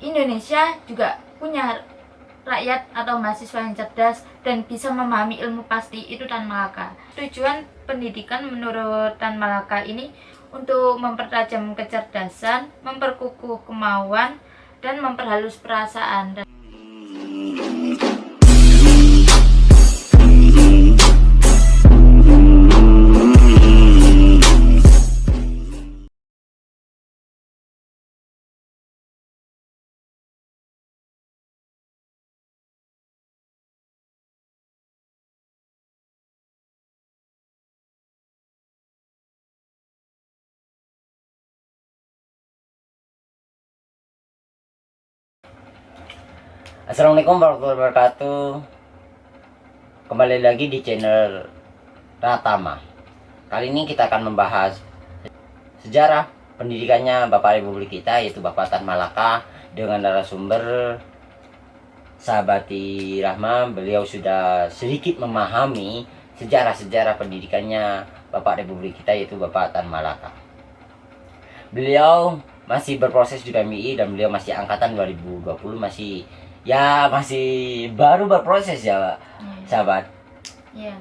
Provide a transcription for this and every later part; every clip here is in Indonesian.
Indonesia juga punya rakyat atau mahasiswa yang cerdas dan bisa memahami ilmu pasti, itu Tan Malaka. Tujuan pendidikan menurut Tan Malaka ini untuk mempertajam kecerdasan, memperkukuh kemauan, dan memperhalus perasaan. Assalamualaikum warahmatullahi wabarakatuh. Kembali lagi di channel Ratama. Kali ini kita akan membahas sejarah pendidikannya Bapak Republik kita, yaitu Bapak Tan Malaka, dengan narasumber Sahabati Rahma. Beliau sudah sedikit memahami sejarah pendidikannya Bapak Republik kita, yaitu Bapak Tan Malaka. Beliau masih berproses di PMI dan beliau masih angkatan 2020, masih baru berproses ya, Pak. Sahabat. Iya.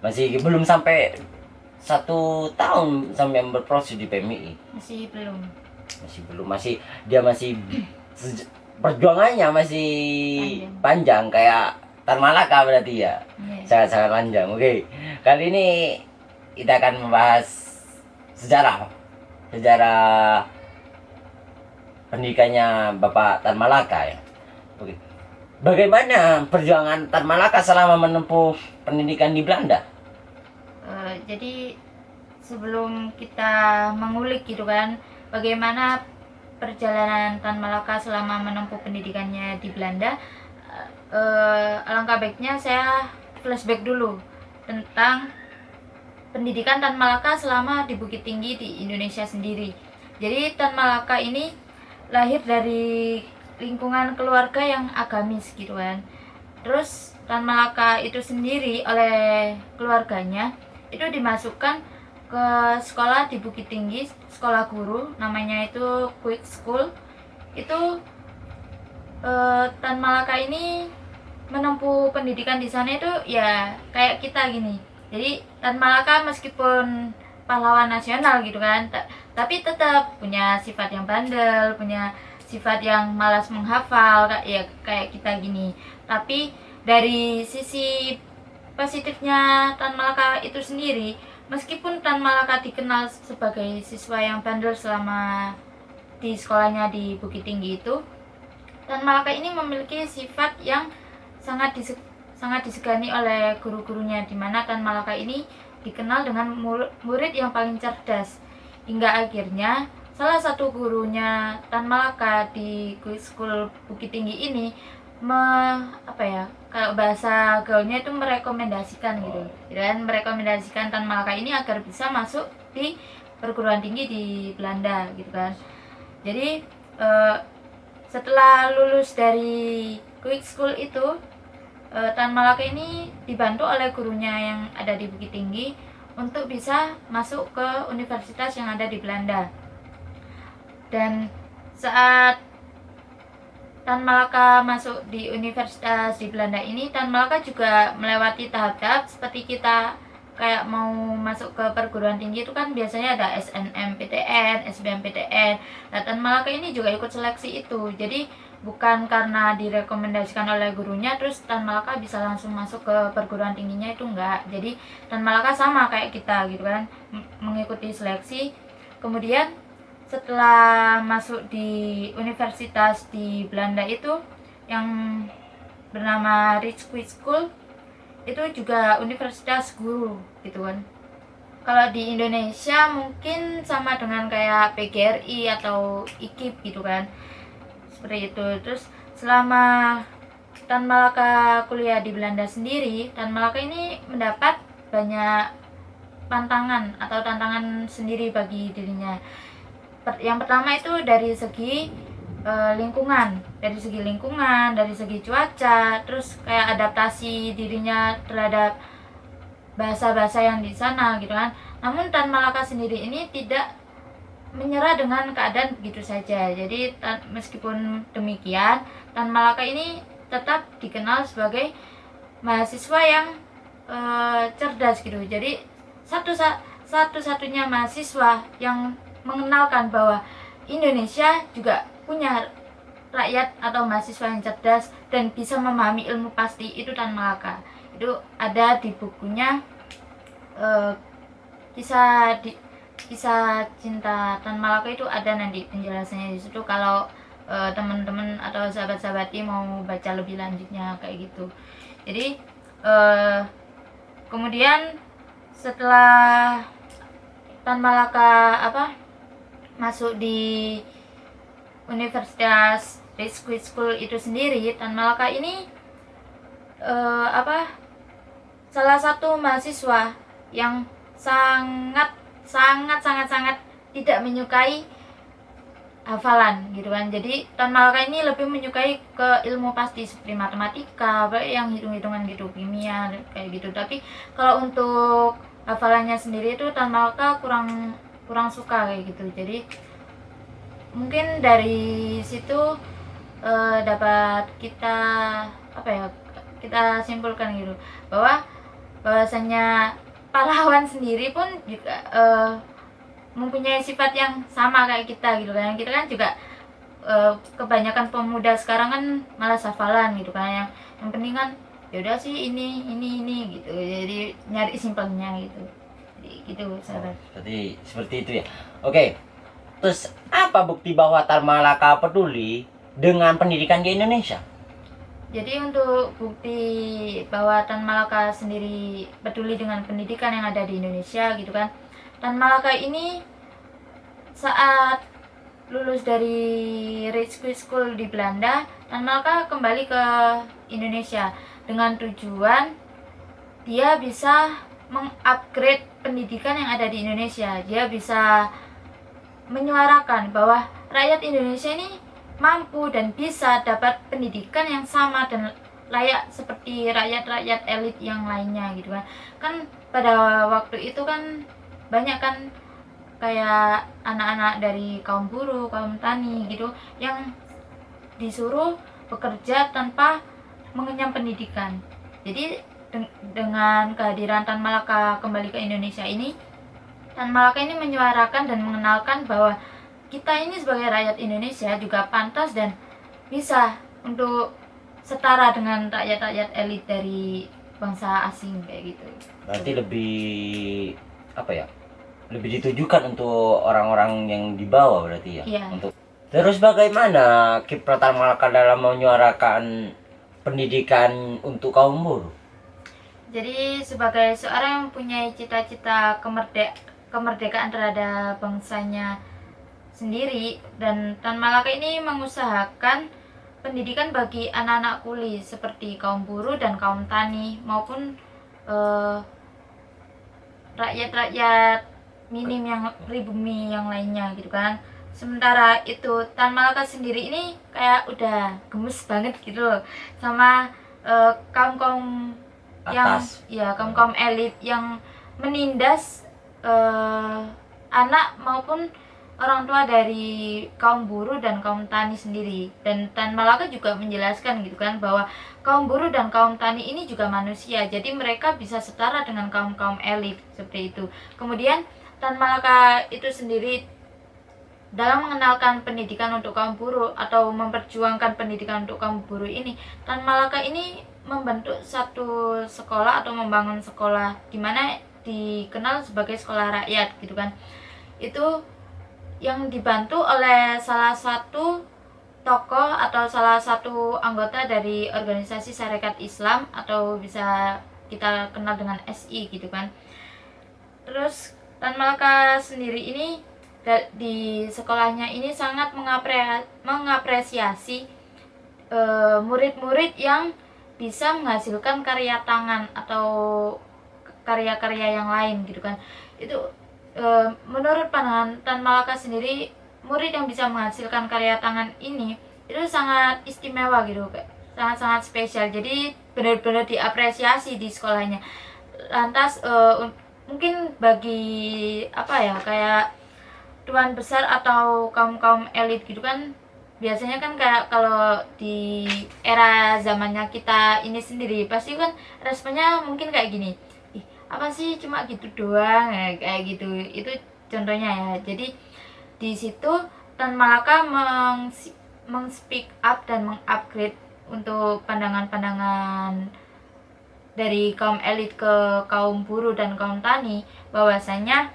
Masih belum sampai 1 tahun sampai berproses di PMI. Masih belum. Dia masih perjuangannya masih panjang kayak Tan Malaka berarti ya. Sangat-sangat panjang. Oke. Kali ini kita akan membahas sejarah pendidikannya Bapak Tan Malaka ya. Oke. Bagaimana perjuangan Tan Malaka selama menempuh pendidikan di Belanda? Jadi sebelum kita mengulik gitu kan, bagaimana perjalanan Tan Malaka selama menempuh pendidikannya di Belanda, alangkah baiknya saya flashback dulu tentang pendidikan Tan Malaka selama di Bukit Tinggi di Indonesia sendiri. Jadi Tan Malaka ini lahir dari lingkungan keluarga yang agamis gitu kan. Terus Tan Malaka itu sendiri oleh keluarganya itu dimasukkan ke sekolah di Bukit Tinggi, sekolah guru, namanya itu Quick School. Itu Tan Malaka ini menempuh pendidikan di sana itu ya kayak kita gini. Jadi Tan Malaka meskipun pahlawan nasional gitu kan, tapi tetap punya sifat yang bandel, punya sifat yang malas menghafal kayak kita gini. Tapi dari sisi positifnya Tan Malaka itu sendiri, meskipun Tan Malaka dikenal sebagai siswa yang bandel selama di sekolahnya di Bukit Tinggi itu, Tan Malaka ini memiliki sifat yang sangat disegani oleh guru-gurunya, di mana Tan Malaka ini dikenal dengan murid yang paling cerdas. Hingga akhirnya salah satu gurunya Tan Malaka di School Bukit Tinggi ini kalau bahasa gaulnya itu merekomendasikan gitu dan merekomendasikan Tan Malaka ini agar bisa masuk di perguruan tinggi di Belanda gitu kan. Jadi setelah lulus dari Quick School itu, Tan Malaka ini dibantu oleh gurunya yang ada di Bukit Tinggi untuk bisa masuk ke universitas yang ada di Belanda. Dan saat Tan Malaka masuk di universitas di Belanda ini, Tan Malaka juga melewati tahap-tahap seperti kita kayak mau masuk ke perguruan tinggi itu kan biasanya ada SNMPTN, SBMPTN. Nah, Tan Malaka ini juga ikut seleksi itu. Jadi bukan karena direkomendasikan oleh gurunya terus Tan Malaka bisa langsung masuk ke perguruan tingginya, itu enggak. Jadi Tan Malaka sama kayak kita gitu kan, mengikuti seleksi. Kemudian setelah masuk di universitas di Belanda itu yang bernama Quick School, itu juga universitas guru gitu kan. Kalau di Indonesia mungkin sama dengan kayak PGRI atau IKIP gitu kan, seperti itu. Terus selama Tan Malaka kuliah di Belanda sendiri, Tan Malaka ini mendapat banyak tantangan sendiri bagi dirinya. Yang pertama itu dari segi lingkungan, dari segi cuaca, terus kayak adaptasi dirinya terhadap bahasa-bahasa yang di sana gitu kan. Namun Tan Malaka sendiri ini tidak menyerah dengan keadaan begitu saja. Jadi meskipun demikian, Tan Malaka ini tetap dikenal sebagai mahasiswa yang cerdas gitu. Jadi satu-satunya mahasiswa yang mengenalkan bahwa Indonesia juga punya rakyat atau mahasiswa yang cerdas dan bisa memahami ilmu pasti, itu Tan Malaka. Itu ada di bukunya kisah cinta Tan Malaka, itu ada nanti penjelasannya di situ kalau teman-teman atau sahabat-sahabati mau baca lebih lanjutnya kayak gitu. Jadi kemudian setelah Tan Malaka masuk di Universitas Rescue School itu sendiri, Tan Malaka ini salah satu mahasiswa yang sangat tidak menyukai hafalan gitu kan. Jadi Tan Malaka ini lebih menyukai ke ilmu pasti seperti matematika, yang hitung-hitungan gitu, kimia kayak gitu. Tapi kalau untuk hafalannya sendiri itu Tan Malaka kurang suka kayak gitu. Jadi mungkin dari situ dapat kita simpulkan gitu bahwasanya pahlawan sendiri pun juga mempunyai sifat yang sama kayak kita gitu kan. Kita kan juga kebanyakan pemuda sekarang kan malas hafalan gitu kan, yang penting kan yaudah sih ini gitu, jadi nyari simpelnya gitu. Jadi gitu sahabat. Jadi seperti itu ya. Oke, terus apa bukti bahwa Tan Malaka peduli dengan pendidikan di Indonesia? Jadi untuk bukti bahwa Tan Malaka sendiri peduli dengan pendidikan yang ada di Indonesia gitu kan, Tan Malaka ini saat lulus dari Rescue School di Belanda, Tan Malaka kembali ke Indonesia dengan tujuan dia bisa mengupgrade pendidikan yang ada di Indonesia. Dia bisa menyuarakan bahwa rakyat Indonesia ini mampu dan bisa dapat pendidikan yang sama dan layak seperti rakyat-rakyat elit yang lainnya gitu kan. Kan pada waktu itu kan banyak kan kayak anak-anak dari kaum buruh, kaum tani gitu yang disuruh bekerja tanpa mengenyam pendidikan. Jadi dengan kehadiran Tan Malaka kembali ke Indonesia ini, Tan Malaka ini menyuarakan dan mengenalkan bahwa kita ini sebagai rakyat Indonesia juga pantas dan bisa untuk setara dengan rakyat-rakyat elit dari bangsa asing kayak gitu. Berarti lebih ditujukan untuk orang-orang yang di bawah berarti ya. Iya. Terus bagaimana kiprah Tan Malaka dalam menyuarakan pendidikan untuk kaum buruh? Jadi sebagai seorang yang mempunyai cita-cita kemerdekaan terhadap bangsanya sendiri, dan Tan Malaka ini mengusahakan pendidikan bagi anak-anak kuli seperti kaum buruh dan kaum tani maupun rakyat-rakyat minim yang pribumi yang lainnya gitu kan. Sementara itu Tan Malaka sendiri ini kayak udah gemes banget gitu loh sama kaum-kaum yang kaum-kaum elit yang menindas anak maupun orang tua dari kaum buruh dan kaum tani sendiri. Dan Tan Malaka juga menjelaskan gitu kan bahwa kaum buruh dan kaum tani ini juga manusia, jadi mereka bisa setara dengan kaum-kaum elit seperti itu. Kemudian Tan Malaka itu sendiri dalam mengenalkan pendidikan untuk kaum buruh atau memperjuangkan pendidikan untuk kaum buruh ini, Tan Malaka ini membentuk satu sekolah atau membangun sekolah di mana dikenal sebagai sekolah rakyat gitu kan. Itu yang dibantu oleh salah satu tokoh atau salah satu anggota dari organisasi Sarekat Islam atau bisa kita kenal dengan SI gitu kan. Terus Tan Malaka sendiri ini di sekolahnya ini sangat mengapresiasi murid-murid yang bisa menghasilkan karya tangan atau karya-karya yang lain gitu kan. Itu menurut pandangan Tan Malaka sendiri, murid yang bisa menghasilkan karya tangan ini itu sangat istimewa gitu, sangat-sangat spesial. Jadi benar-benar diapresiasi di sekolahnya. Lantas mungkin bagi kayak tuan besar atau kaum elit gitu kan, biasanya kan kayak kalau di era zamannya kita ini sendiri pasti kan responnya mungkin kayak gini, ih apa sih cuma gitu doang ya, kayak gitu. Itu contohnya ya. Jadi di situ Tan Malaka speak up dan mengupgrade untuk pandangan-pandangan dari kaum elit ke kaum buruh dan kaum tani, bahwasanya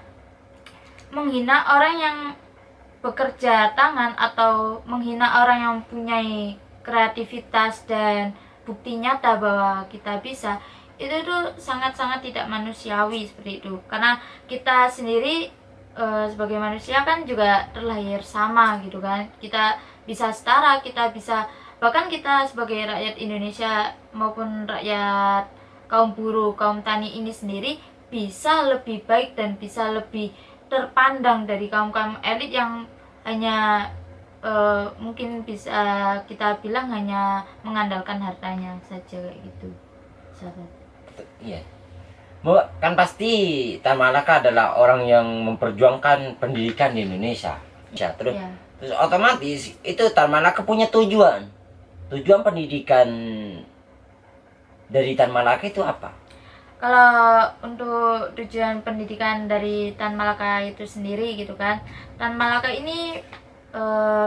menghina orang yang bekerja tangan atau menghina orang yang punya kreativitas dan bukti nyata bahwa kita bisa, itu tuh sangat-sangat tidak manusiawi seperti itu. Karena kita sendiri sebagai manusia kan juga terlahir sama gitu kan, kita bisa setara, kita bisa, bahkan kita sebagai rakyat Indonesia maupun rakyat kaum buruh, kaum tani ini sendiri bisa lebih baik dan bisa lebih terpandang dari kaum-kaum elit yang hanya mungkin bisa kita bilang hanya mengandalkan hartanya saja kayak gitu, sahabat. Iya. Kan pasti Tan Malaka adalah orang yang memperjuangkan pendidikan di Indonesia. Terus, Ya. terus otomatis itu Tan Malaka punya tujuan. Tujuan pendidikan dari Tan Malaka itu apa? Kalau untuk tujuan pendidikan dari Tan Malaka itu sendiri gitu kan, Tan Malaka ini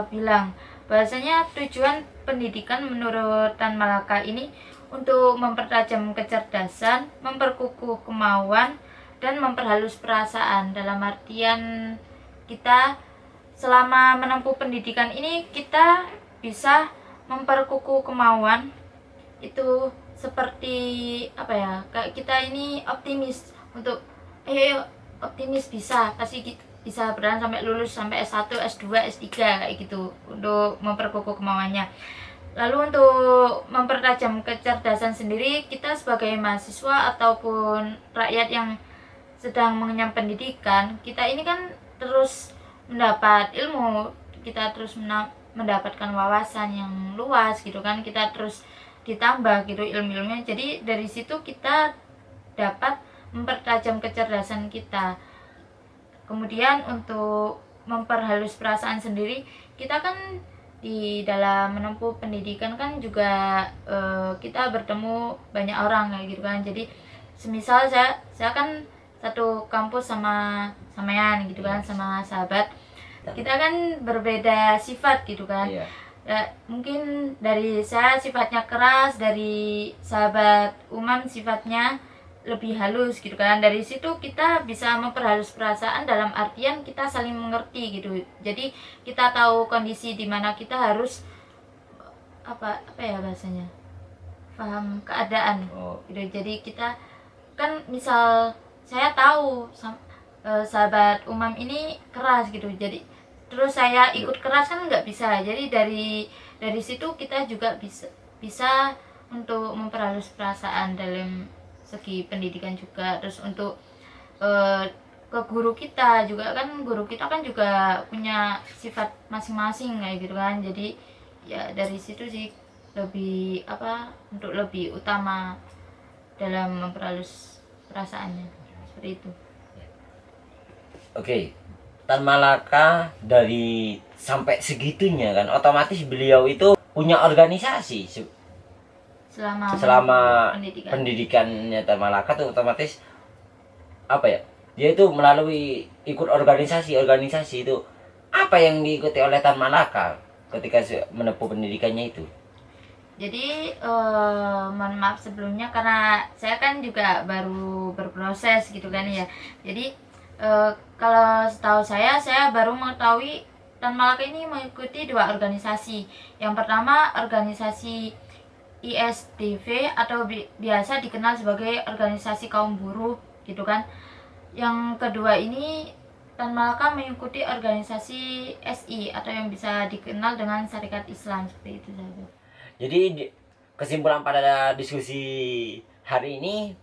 bilang bahwasanya tujuan pendidikan menurut Tan Malaka ini untuk mempertajam kecerdasan, memperkukuh kemauan, dan memperhalus perasaan. Dalam artian kita selama menempuh pendidikan ini kita bisa memperkukuh kemauan, itu seperti apa ya, kayak kita ini optimis untuk ayo optimis bisa, pasti bisa berjalan sampai lulus sampai S1, S2, S3 kayak gitu untuk memperkukuh kemauannya. Lalu untuk mempertajam kecerdasan sendiri, kita sebagai mahasiswa ataupun rakyat yang sedang mengenyam pendidikan, kita ini kan terus mendapat ilmu, kita terus mendapatkan wawasan yang luas gitu kan, kita terus ditambah gitu ilmu-ilmunya. Jadi dari situ kita dapat mempertajam kecerdasan kita. Kemudian untuk memperhalus perasaan sendiri, kita kan di dalam menempuh pendidikan kan juga kita bertemu banyak orang kayak gitu kan. Jadi semisal saya kan satu kampus sama sampean gitu kan, sama sahabat, kita kan berbeda sifat gitu kan. Iya. Ya, mungkin dari saya sifatnya keras, dari sahabat Umam sifatnya lebih halus gitu kan. Dari situ kita bisa memperhalus perasaan dalam artian kita saling mengerti gitu. Jadi kita tahu kondisi di mana kita harus apa ya bahasanya, paham keadaan gitu. Jadi kita kan misal saya tahu sahabat Umam ini keras gitu, jadi terus saya ikut keras kan nggak bisa. Jadi dari situ kita juga bisa untuk memperhalus perasaan dalam segi pendidikan juga. Terus untuk ke guru kita juga kan, guru kita kan juga punya sifat masing-masing kayak gitu kan. Jadi ya dari situ sih lebih untuk lebih utama dalam memperhalus perasaannya seperti itu. Oke. Tan Malaka dari sampai segitunya kan, otomatis beliau itu punya organisasi selama pendidikannya Tan Malaka tuh, otomatis apa ya, dia itu melalui ikut organisasi itu. Apa yang diikuti oleh Tan Malaka ketika menempuh pendidikannya itu? Jadi mohon maaf sebelumnya karena saya kan juga baru berproses gitu kan ya. Jadi kalau setahu saya baru mengetahui Tan Malaka ini mengikuti 2 organisasi. Yang pertama organisasi ISDV atau biasa dikenal sebagai organisasi kaum buruh gitu kan. Yang kedua ini Tan Malaka mengikuti organisasi SI atau yang bisa dikenal dengan Syarikat Islam, seperti itu saja. Jadi kesimpulan pada diskusi hari ini,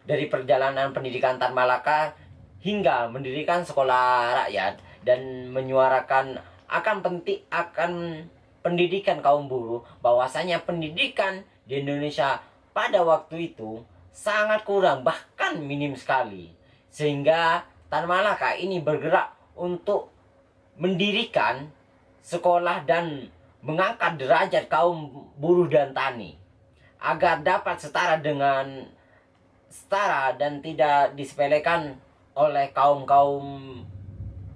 dari perjalanan pendidikan Tan Malaka hingga mendirikan sekolah rakyat dan menyuarakan akan pendidikan kaum buruh, bahwasanya pendidikan di Indonesia pada waktu itu sangat kurang, bahkan minim sekali, sehingga Tan Malaka ini bergerak untuk mendirikan sekolah dan mengangkat derajat kaum buruh dan tani agar dapat setara dan tidak disepelekan oleh kaum-kaum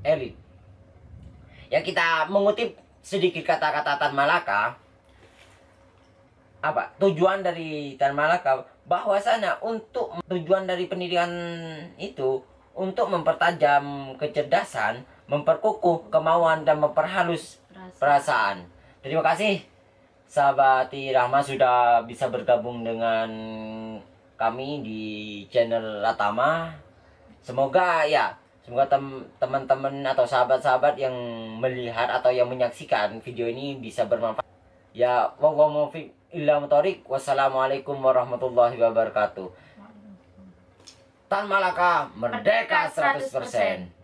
elit. Ya, kita mengutip sedikit kata-kata Tan Malaka. Apa tujuan dari Tan Malaka? Bahwasanya untuk tujuan dari pendidikan itu untuk mempertajam kecerdasan, memperkukuh kemauan dan memperhalus perasaan. Terima kasih sahabat Rahma sudah bisa bergabung dengan kami di channel Ratama. Semoga teman-teman atau sahabat-sahabat yang melihat atau yang menyaksikan video ini bisa bermanfaat. Ya, wassalamualaikum warahmatullahi wabarakatuh. Tan Malaka merdeka 100%.